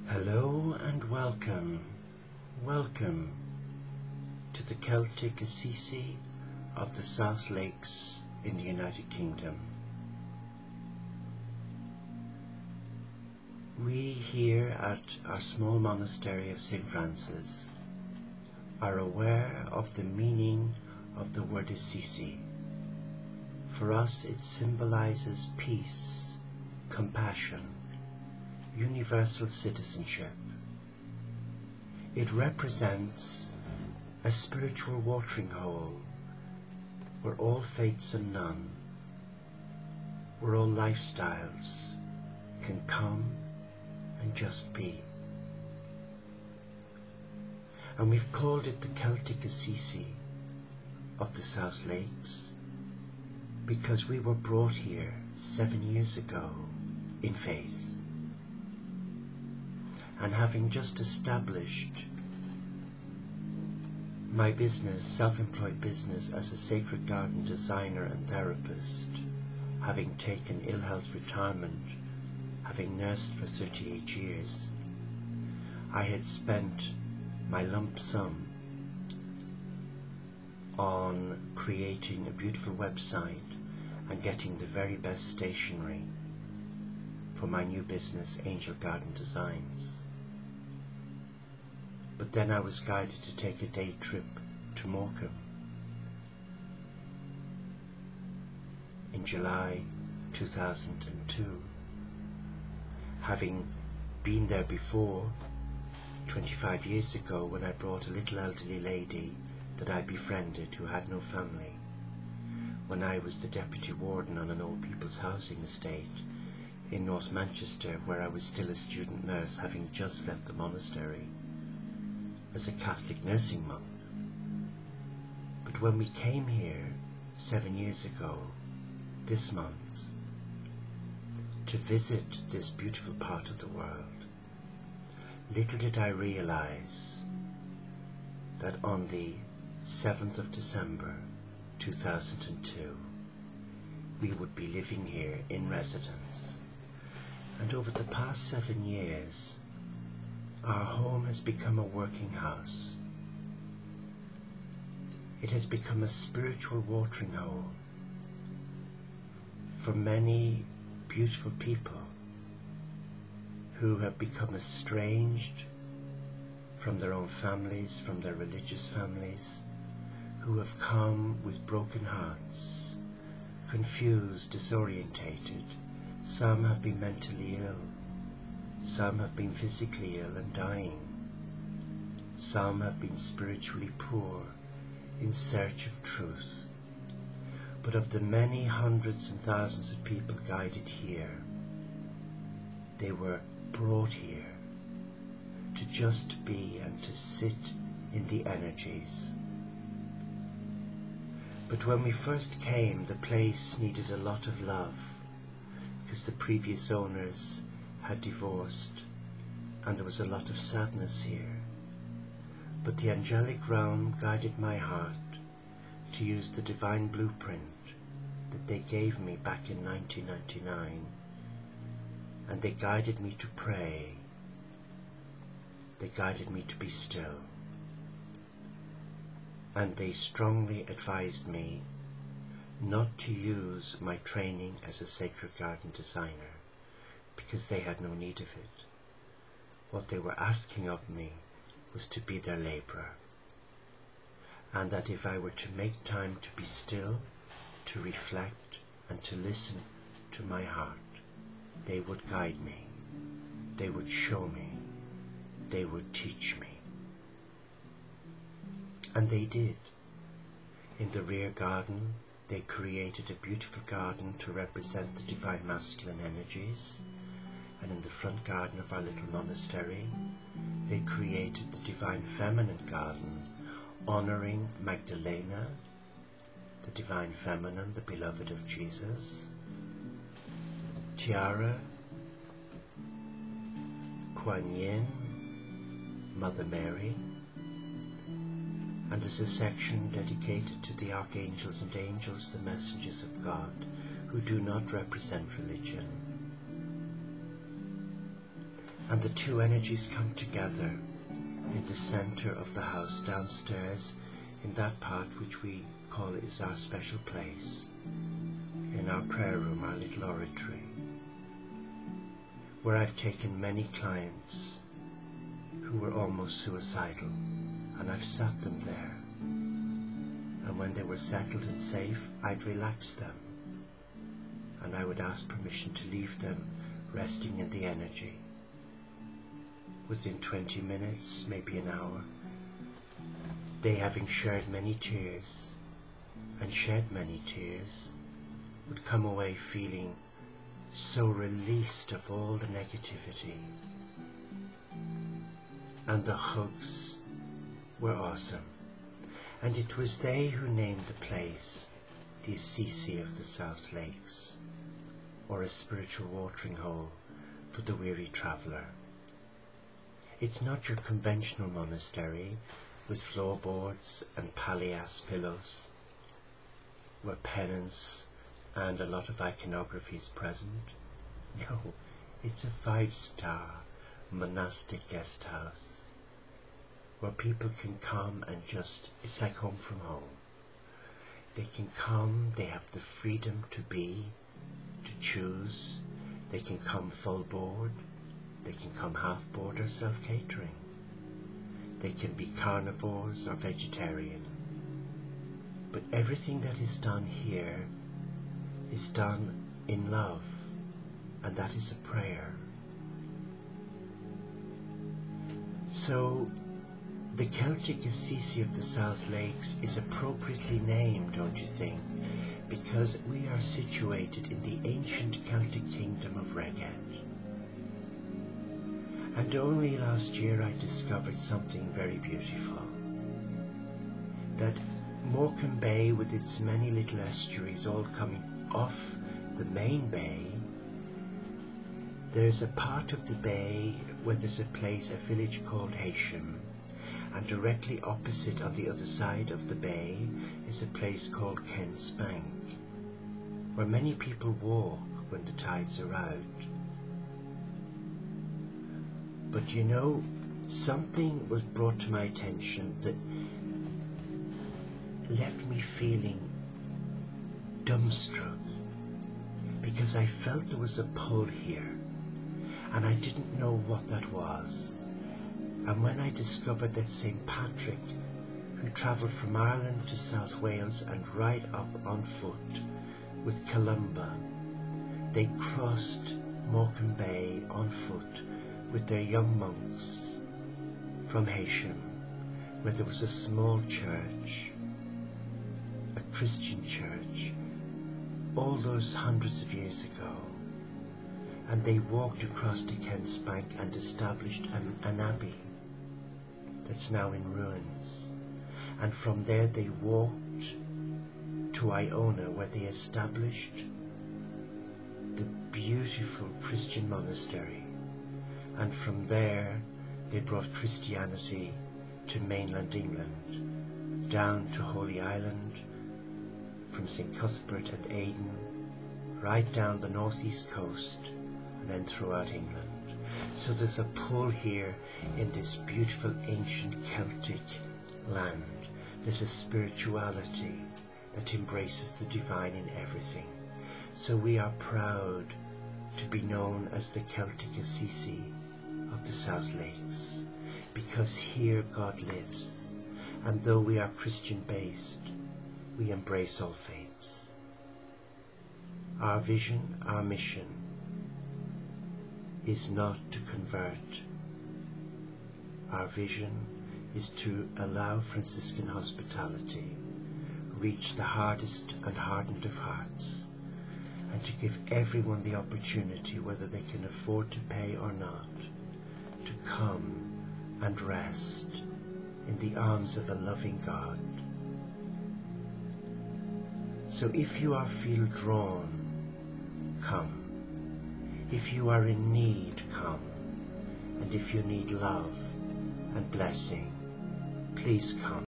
Hello and welcome to the Celtic Assisi of the South Lakes in the United Kingdom. We here at our small monastery of St. Francis are aware of the meaning of the word Assisi. For us it symbolizes peace, compassion, universal citizenship. It represents a spiritual watering hole where all faiths and none, where all lifestyles can come and just be. And we've called it the Celtic Assisi of the South Lakes because we were brought here 7 years ago in faith. And having just established my business, self-employed business as a sacred garden designer and therapist, having taken ill health retirement, having nursed for 38 years, I had spent my lump sum on creating a beautiful website and getting the very best stationery for my new business, Angel Garden Designs. But then I was guided to take a day trip to Morecambe in July 2002. Having been there before, 25 years ago, when I brought a little elderly lady that I befriended who had no family, when I was the deputy warden on an old people's housing estate in North Manchester, where I was still a student nurse, having just left the monastery as a Catholic nursing monk. But when we came here 7 years ago, this month, to visit this beautiful part of the world, little did I realize that on the 7th of December 2002, we would be living here in residence. And over the past 7 years, our home has become a working house. It has become a spiritual watering hole for many beautiful people who have become estranged from their own families, from their religious families, who have come with broken hearts, confused, disorientated. Some have been mentally ill. Some have been physically ill and dying. Some have been spiritually poor, in search of truth. But of the many hundreds and thousands of people guided here, they were brought here to just be and to sit in the energies. But when we first came, the place needed a lot of love because the previous owners had divorced, and there was a lot of sadness here. But the angelic realm guided my heart to use the divine blueprint that they gave me back in 1999, and they guided me to pray. They guided me to be still, and they strongly advised me not to use my training as a sacred garden designer, because they had no need of it. What they were asking of me was to be their labourer, and that if I were to make time to be still, to reflect and to listen to my heart, they would guide me, they would show me, they would teach me. And they did. In the rear garden, they created a beautiful garden to represent the divine masculine energies. And in the front garden of our little monastery, they created the divine feminine garden, honoring Magdalena, the divine feminine, the beloved of Jesus, Tiara, Kuan Yin, Mother Mary, and there's a section dedicated to the archangels and angels, the messengers of God, who do not represent religion. and the two energies come together in the center of the house downstairs, in that part which we call is our special place, in our prayer room, our little oratory, where I've taken many clients who were almost suicidal, and I've sat them there, and when they were settled and safe, I'd relax them, and I would ask permission to leave them resting in the energy. Within 20 minutes, maybe an hour, they, having shared many tears and shed many tears, would come away feeling so released of all the negativity. And the hugs were awesome. And it was they who named the place the Assisi of the South Lakes, or a spiritual watering hole for the weary traveller. It's not your conventional monastery with floorboards and palliasse pillows, where penance and a lot of iconography is present. No, it's a 5-star monastic guest house where people can come and just, it's like home from home. They can come, they have the freedom to be, to choose. They can come full board, they can come half board or self-catering. They can be carnivores or vegetarian. But everything that is done here is done in love, and that is a prayer. So the Celtic Assisi of the South Lakes is appropriately named, don't you think? Because we are situated in the ancient Celtic kingdom of Reged. And only last year I discovered something very beautiful. That Morecambe Bay, with its many little estuaries all coming off the main bay, there's a part of the bay where there's a place, a village called Heysham, and directly opposite on the other side of the bay is a place called Kent's Bank, where many people walk when the tides are out. But you know, something was brought to my attention that left me feeling dumbstruck, because I felt there was a pull here, and I didn't know what that was. And when I discovered that St. Patrick, who travelled from Ireland to South Wales and right up on foot with Columba, they crossed Morecambe Bay on foot with their young monks from Heysham, where there was a small church, a Christian church, all those hundreds of years ago. And they walked across to Kent's Bank and established an abbey that's now in ruins. And from there they walked to Iona, where they established the beautiful Christian monastery. And from there they brought Christianity to mainland England, down to Holy Island, from St. Cuthbert and Aden, right down the northeast coast, and then throughout England. So there's a pull here in this beautiful ancient Celtic land. There's a spirituality that embraces the divine in everything. So we are proud to be known as the Celtic Assisi of the South Lakes, because here God lives, and though we are Christian based, we embrace all faiths. Our vision, our mission is not to convert. Our vision is to allow Franciscan hospitality reach the hardest and hardened of hearts, and to give everyone the opportunity, whether they can afford to pay or not, to come and rest in the arms of a loving God. So if you feel drawn, come. If you are in need, come. And if you need love and blessing, please come.